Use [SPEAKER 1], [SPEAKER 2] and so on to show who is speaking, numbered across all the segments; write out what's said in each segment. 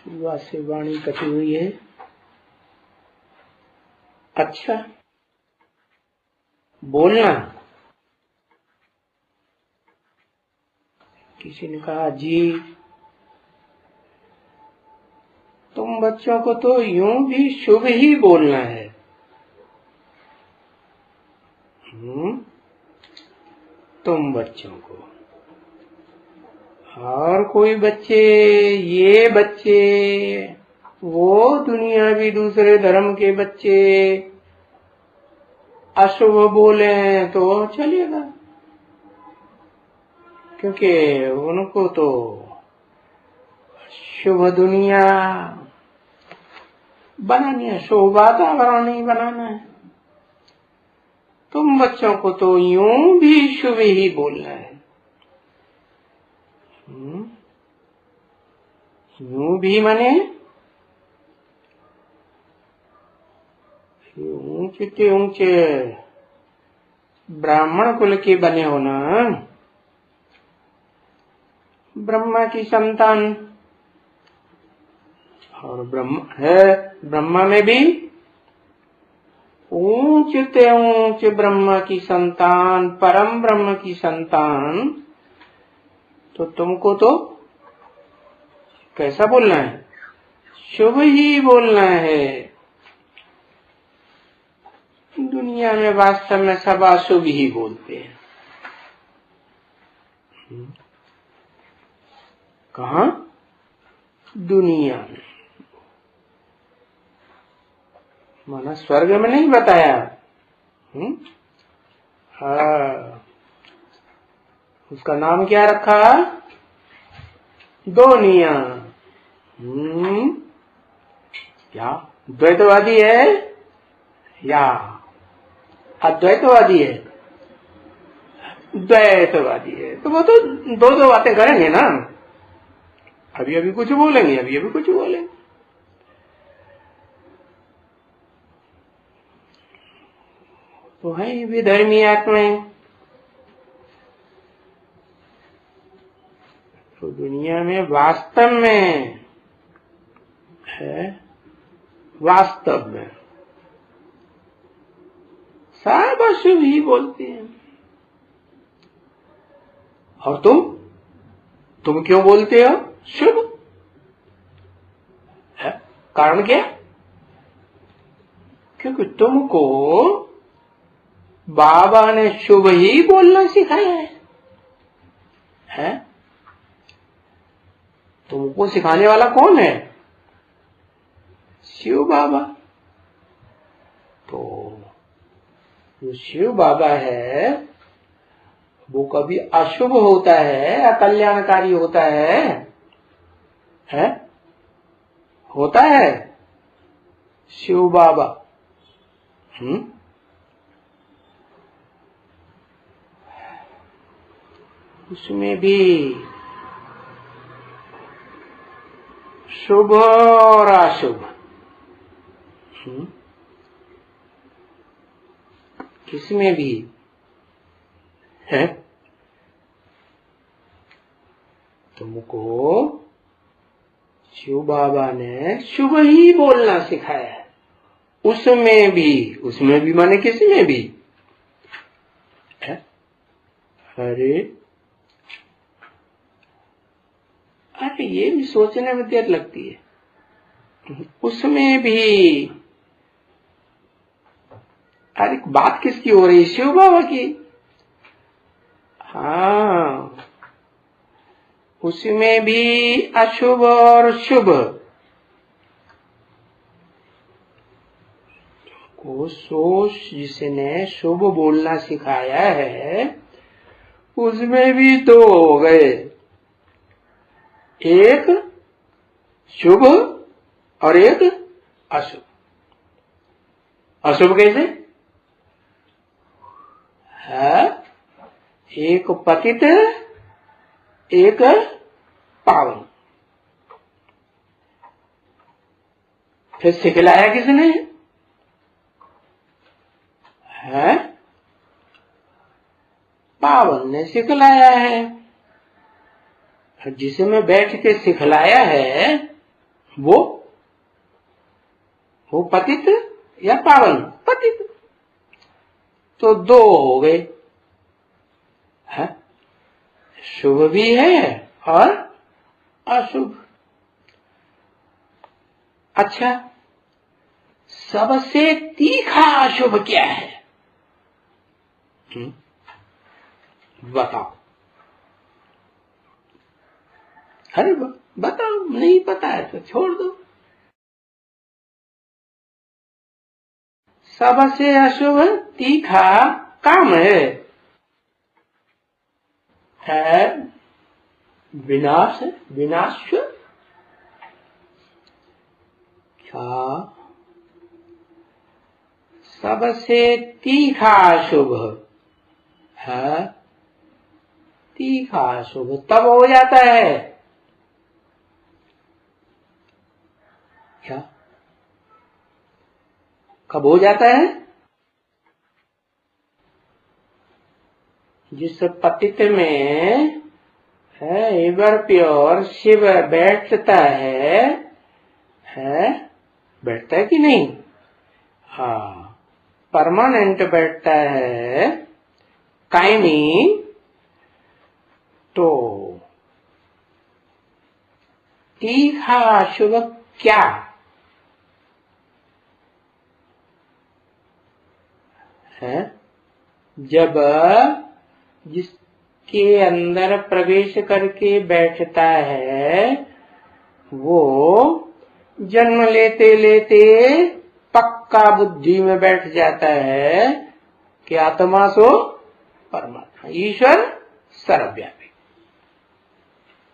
[SPEAKER 1] शुरुआत से वाणी कटी हुई है। अच्छा, बोलना। किसी ने कहा, जी तुम बच्चों को तो यूं भी शुभ ही बोलना है। तुम बच्चों को, और कोई बच्चे, ये बच्चे, वो दुनियावी दूसरे धर्म के बच्चे अशुभ बोले तो चलेगा, क्योंकि उनको तो शुभ दुनिया बनानी है, शुभ वातावरण नहीं बनाना है। तुम बच्चों को तो यूं भी शुभ ही बोलना है। यूं भी माने ऊंचे ऊंचे ब्राह्मण कुल के बने हो ना, ब्रह्मा की संतान, और ब्रह्मा में भी ऊंचे ऊंचे ब्रह्मा की संतान, परम ब्रह्म की संतान, तो तुमको तो कैसा बोलना है? शुभ ही बोलना है। दुनिया में वास्तव में सब अशुभ ही बोलते हैं। कहाँ? दुनिया में। माना स्वर्ग में नहीं बताया। उसका नाम क्या रखा? दुनिया। क्या द्वैतवादी है या अद्वैतवादी है? द्वैतवादी है तो वो तो दो बातें करेंगे ना, अभी अभी कुछ बोलेंगे, अभी अभी कुछ बोलेंगे। तो है विधर्मी आत्माएं। तो दुनिया में वास्तव में है, वास्तव में सब अशुभ ही बोलते हैं। और तुम क्यों बोलते हो शुभ? है? कारण क्या? क्योंकि तुमको बाबा ने शुभ ही बोलना सिखाया है? तुमको सिखाने वाला कौन है? शिव बाबा। तो जो शिव बाबा है वो कभी अशुभ होता है, अकल्याणकारी होता है? होता है शिव बाबा। उसमें भी शुभ और अशुभ, किसमें भी है। तुमको शिव बाबा ने शुभ ही बोलना सिखाया है। उसमें भी माने किसमें भी है? अरे ये भी सोचने में देर लगती है। उसमें भी अरे बात किसकी हो रही है? शिव बाबा की। हाँ, उसमें भी अशुभ और शुभ को सोच जिसने शुभ बोलना सिखाया है उसमें भी दो हो गए, एक शुभ और एक अशुभ। अशुभ कैसे है? एक पतित एक पावन। फिर सिखलाया किसने है? पावन ने सिखलाया है। जिसमें बैठ के सिखलाया है वो पतित या पावन? पतित। तो दो हो गए, है? शुभ भी है और अशुभ। अच्छा, सबसे तीखा अशुभ क्या है? बताओ। अरे बताओ, नहीं पता है तो छोड़ दो। सबसे अशुभ तीखा काम है विनाश। विनाश क्या? सबसे तीखा शुभ है, तीखा शुभ तब हो जाता है क्या? कब हो जाता है? जिस पतित में एवर प्योर शिव बैठता है, बैठता है कि नहीं? हाँ, परमानेंट बैठता है, कायमी। तो तीखा शुभ क्या है? जब जिसके अंदर प्रवेश करके बैठता है वो जन्म लेते लेते पक्का बुद्धि में बैठ जाता है कि आत्मा सो परमात्मा, ईश्वर सर्वव्यापी।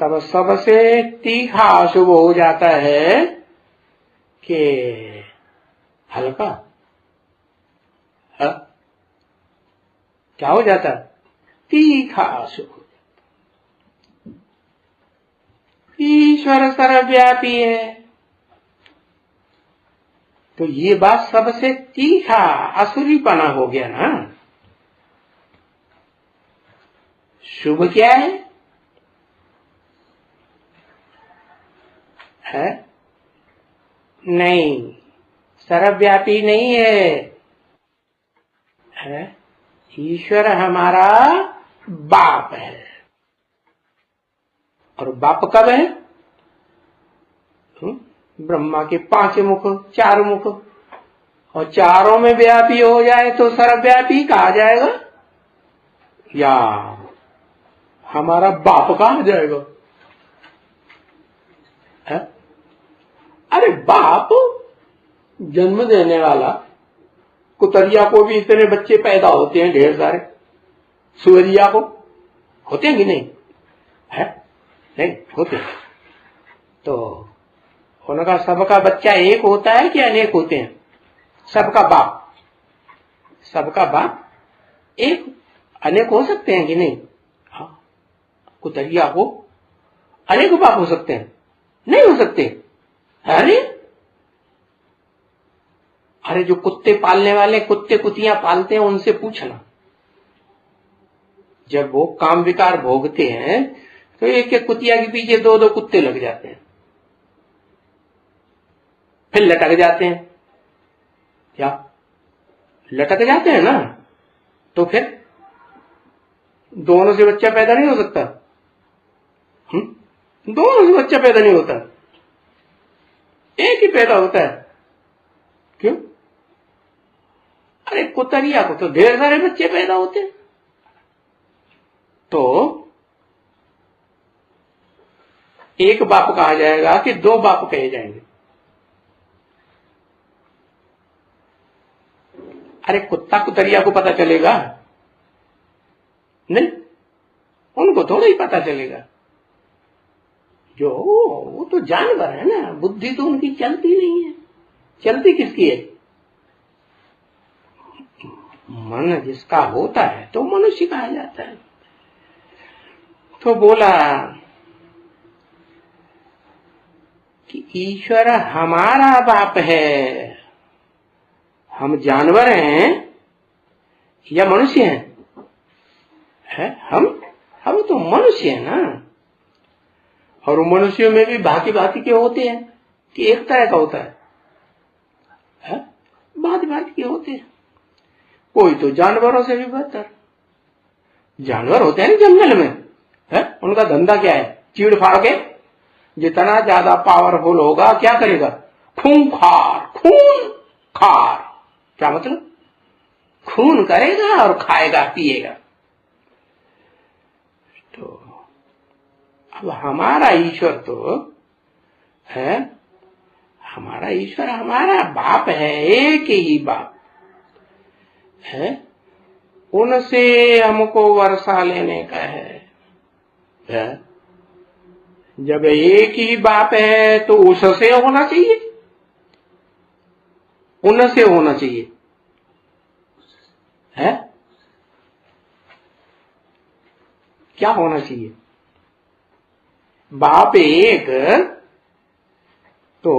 [SPEAKER 1] तब सबसे तीखा अशुभ हो जाता है कि हल्का क्या हो जाता है? तीखा अशुभ। ईश्वर सर्वव्यापी है तो ये बात सबसे तीखा असुरीपना हो गया ना। शुभ क्या है? नहीं, सर्वव्यापी नहीं है। ईश्वर हमारा बाप है। और बाप कब है? ब्रह्मा के 5 मुख, 4 मुख, और चारों में व्यापी हो जाए तो सर्वव्यापी कहा जाएगा या हमारा बाप कहा जाएगा? है? अरे बाप जन्म देने वाला, कुतरिया को भी इतने बच्चे पैदा होते हैं ढेर सारे, सुअरिया को होते हैं कि नहीं? है? नहीं होते। तो उनका सबका बच्चा एक होता है कि अनेक होते हैं? सबका बाप एक, अनेक हो सकते हैं कि नहीं? हाँ, कुतरिया को अनेक बाप हो सकते हैं? नहीं हो सकते। अरे जो कुत्ते पालने वाले, कुत्ते कुतियां पालते हैं, उनसे पूछना, जब वो काम विकार भोगते हैं तो एक एक कुतिया के पीछे 2-2 कुत्ते लग जाते हैं, फिर लटक जाते हैं। क्या लटक जाते हैं ना? तो फिर दोनों से बच्चा पैदा नहीं हो सकता। दोनों से बच्चा पैदा नहीं होता, एक ही पैदा होता है। क्यों? अरे कुतरिया को तो ढेर सारे बच्चे पैदा होते हैं। तो एक बाप कहा जाएगा कि 2 बाप कहे जाएंगे? अरे कुत्ता कुतरिया को पता चलेगा? नहीं, उनको थोड़ा ही पता चलेगा। जो वो तो जानवर है ना, बुद्धि तो उनकी चलती नहीं है। चलती किसकी है? मन जिसका होता है तो मनुष्य कहा जाता है। तो बोला कि ईश्वर हमारा बाप है। हम जानवर हैं या मनुष्य हैं? हम तो मनुष्य हैं ना। और मनुष्यों में भी भांति भांति के होते हैं। कि एक तरह का होता है? बात बात के होते हैं। कोई तो जानवरों से भी बेहतर। जानवर होते हैं ना जंगल में, है? उनका धंधा क्या है? चीड़ फाड़ के जितना ज्यादा पावरफुल होगा क्या करेगा? खून खार। क्या मतलब? खून करेगा और खाएगा पिएगा। तो अब हमारा ईश्वर तो है, हमारा ईश्वर हमारा बाप है, एक ही बाप है। उनसे हमको वर्षा लेने का है? जब एक ही बाप है तो उससे होना चाहिए, उनसे होना चाहिए, है? क्या होना चाहिए? बाप एक तो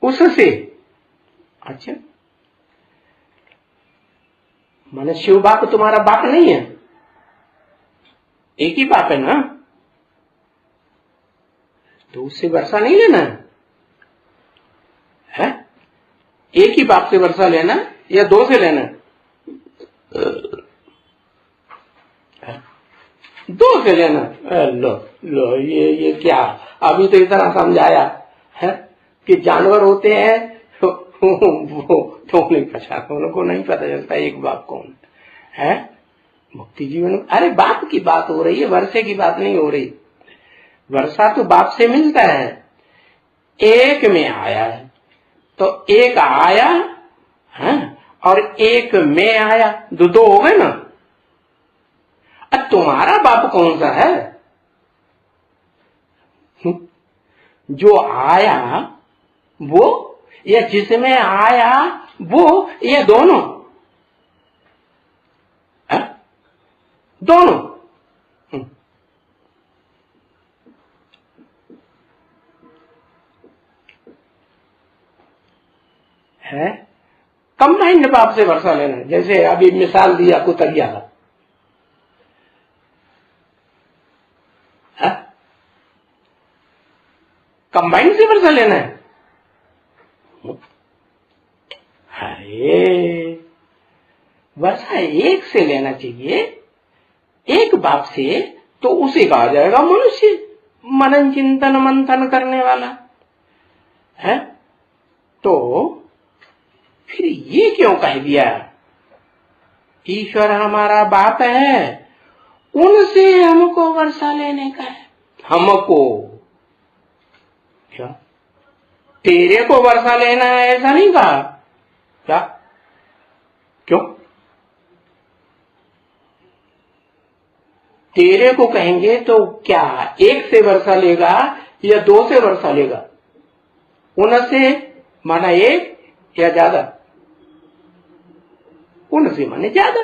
[SPEAKER 1] उससे। अच्छा, माने शिव बाप तुम्हारा बाप नहीं है? एक ही बाप है ना, तो उससे वर्षा नहीं लेना है? एक ही बाप से वर्षा लेना या दो से लेना? दो से लेना। लो ये क्या, अभी तो इतना समझाया है कि जानवर होते हैं वो तो नहीं पता, उनको नहीं पता चलता एक बाप कौन है। मुक्ति जीवन, अरे बाप की बात हो रही है, वर्षे की बात नहीं हो रही। वर्षा तो बाप से मिलता है, एक में आया है तो एक आया है और एक में आया, दो हो गए ना। अब तुम्हारा बाप कौन सा है? जो आया वो, या जिसमें आया वो, या दोनों? है? दोनों। है कंबाइंड बाप से वर्षा लेना। जैसे अभी मिसाल दिया कुतरिया का, कंबाइंड से वर्षा लेना है। अरे वर्षा एक से लेना चाहिए, एक बाप से, तो उसे कहा जाएगा मनुष्य, मनन चिंतन मंथन करने वाला है। तो फिर ये क्यों कह दिया? ईश्वर हमारा बाप है, उनसे हमको वर्षा लेने का है। हमको क्या? तेरे को वर्षा लेना है ऐसा नहीं कहा क्या? क्यों? तेरे को कहेंगे तो क्या एक से वर्षा लेगा या दो से वर्षा लेगा? उनसे माना एक या ज्यादा? उनसे माने ज्यादा,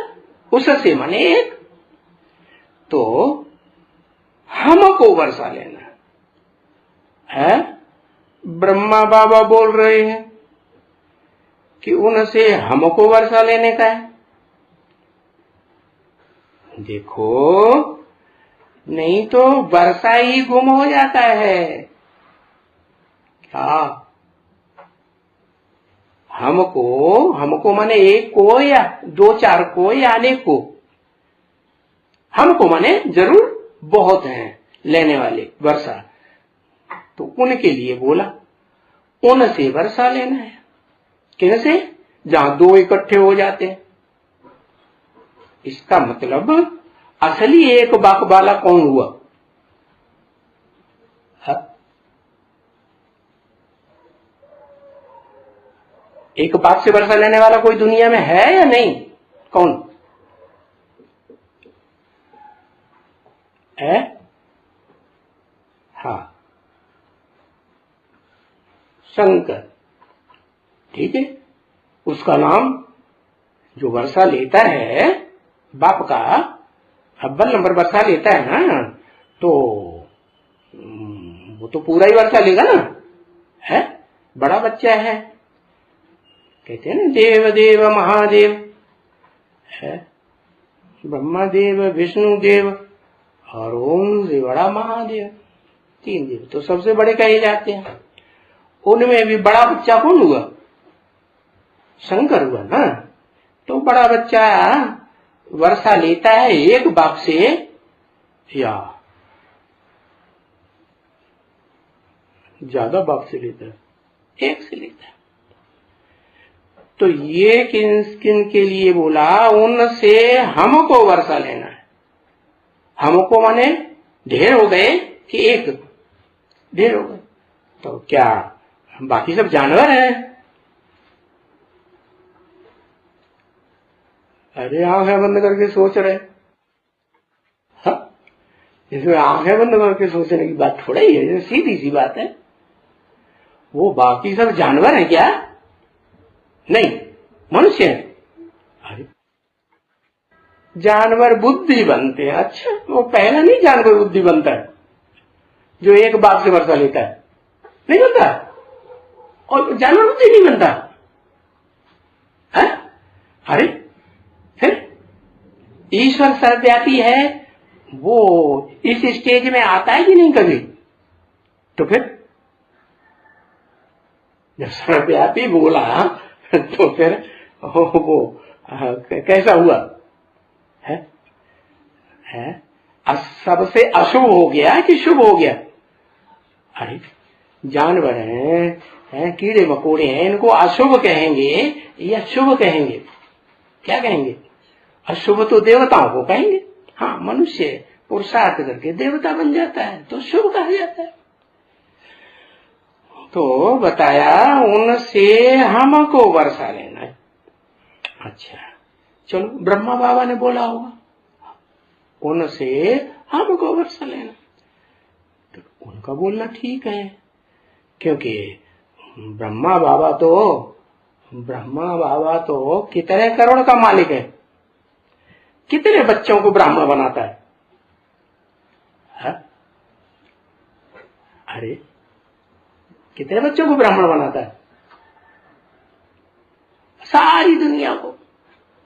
[SPEAKER 1] उससे माने एक। तो हमको वर्षा लेना है। ब्रह्मा बाबा बोल रहे हैं कि उनसे हमको वर्षा लेने का है। देखो, नहीं तो वर्षा ही गुम हो जाता है। क्या? हमको माने एक को या दो चार को या अनेक को? हमको माने जरूर बहुत हैं लेने वाले वर्षा, तो उनके लिए बोला उनसे वर्षा लेना है। कैसे? जहां दो इकट्ठे हो जाते हैं। इसका मतलब असली एक बाप वाला कौन हुआ? एक बाप से वर्षा लेने वाला कोई दुनिया में है या नहीं? कौन है? हाँ, शंकर। ठीक है, उसका नाम जो वर्षा लेता है बाप का, अव्वल नंबर वर्षा लेता है ना, तो वो तो पूरा ही वर्षा लेगा ना। है बड़ा बच्चा है, कहते हैं ना देव देव महादेव है, ब्रह्मा देव विष्णु देव और ओम से बड़ा महादेव, तीन देव तो सबसे बड़े कहे जाते हैं। उनमें भी बड़ा बच्चा कौन हुआ? शंकर हुआ ना। तो बड़ा बच्चा वर्षा लेता है एक बाप से या ज्यादा बाप से लेता है? एक से लेता है। तो ये किन के लिए बोला? उनसे हमको वर्षा लेना है। हमको माने ढेर हो गए कि एक? ढेर हो गए। तो क्या बाकी सब जानवर हैं? अरे आंखें बंद करके सोच रहे। हाँ? इसमें आंखें बंद करके सोचने की बात थोड़ा ही है, सीधी सी बात है। वो बाकी सब जानवर हैं क्या? नहीं, मनुष्य हैं। अरे जानवर बुद्धि बनते हैं। अच्छा, वो पहला नहीं जानवर बुद्धि बनता है जो एक बाप से वर्षा लेता है? नहीं बनता। और जानवर बुद्धि नहीं बनता है? अरे फिर ईश्वर सर्वव्यापी है, वो इस स्टेज में आता है कि नहीं कभी? तो फिर जब सर्वव्यापी बोला तो फिर वो कैसा हुआ है? सबसे अशुभ हो गया कि शुभ हो गया? अरे जानवर हैं, कीड़े मकोड़े हैं, इनको अशुभ कहेंगे या शुभ कहेंगे? क्या कहेंगे? अशुभ तो देवताओं को कहेंगे। हाँ, मनुष्य पुरुषार्थ करके देवता बन जाता है तो शुभ कहा जाता है। तो बताया उनसे हमको वर्षा लेना है। अच्छा चलो, ब्रह्मा बाबा ने बोला होगा उनसे हमको वर्षा लेना, तो उनका बोलना ठीक है, क्योंकि ब्रह्मा बाबा तो कितने करोड़ का मालिक है, कितने बच्चों को ब्राह्मण बनाता है? अरे कितने बच्चों को ब्राह्मण बनाता है? सारी दुनिया को।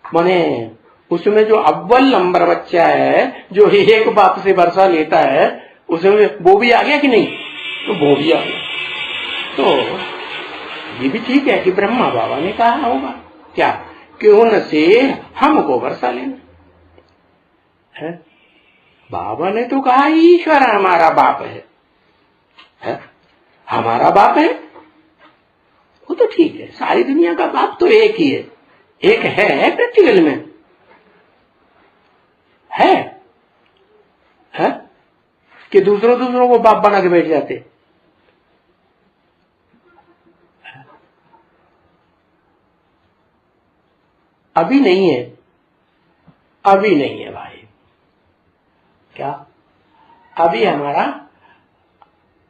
[SPEAKER 1] माने उसमें जो अव्वल नंबर बच्चा है, जो एक बाप से वर्षा लेता है, उसमें वो भी आ गया कि नहीं? तो वो भी आ गया। तो ये भी ठीक है कि ब्रह्मा बाबा ने कहा होगा क्या कि उनसे हमको वर्षा लेना है। बाबा ने तो कहा ईश्वर हमारा बाप है? हमारा बाप है वो तो ठीक है, सारी दुनिया का बाप तो एक ही है। एक है प्रैक्टिकल में है कि दूसरों को बाप बना के बैठ जाते? अभी नहीं है, अभी नहीं है भाई। क्या अभी हमारा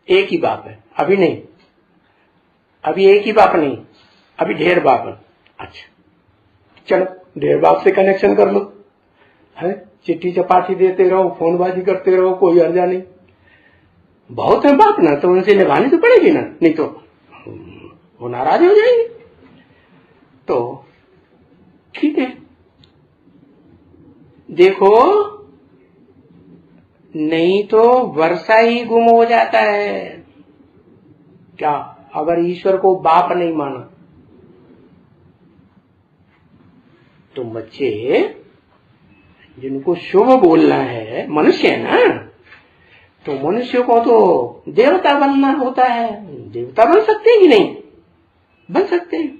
[SPEAKER 1] एक ही बाप है? अभी नहीं, अभी एक ही बाप नहीं, अभी ढेर बाप है। अच्छा चलो, ढेर बाप से कनेक्शन कर लो, है? चिट्ठी चपाटी देते रहो, फोनबाजी करते रहो, कोई अर्जा नहीं। बहुत है बाप ना, तो उनसे निभानी तो पड़ेगी ना, नहीं तो वो नाराज हो जाएंगे। तो ठीक है, देखो नहीं तो वर्षा ही गुम हो जाता है। क्या अगर ईश्वर को बाप नहीं माना? तो बच्चे जिनको शुभ बोलना है, मनुष्य है ना, तो मनुष्य को तो देवता बनना होता है। देवता बन सकते हैं कि नहीं? बन सकते हैं।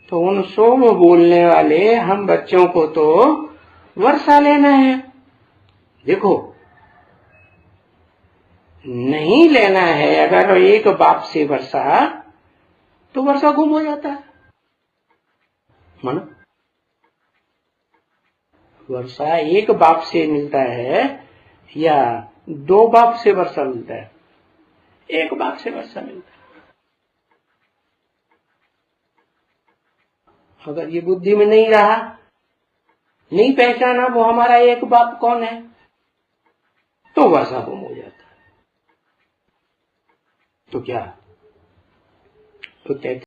[SPEAKER 1] तो उन शुभ बोलने वाले हम बच्चों को तो वर्षा लेना है। देखो, नहीं लेना है अगर एक बाप से वर्षा, तो वर्षा गुम हो जाता है। मानो वर्षा एक बाप से मिलता है या दो बाप से वर्षा मिलता है? एक बाप से वर्षा मिलता है। अगर ये बुद्धि में नहीं रहा, नहीं पहचाना वो हमारा एक बाप कौन है, तो वर्षा गुम हो जाता है। तो क्या तो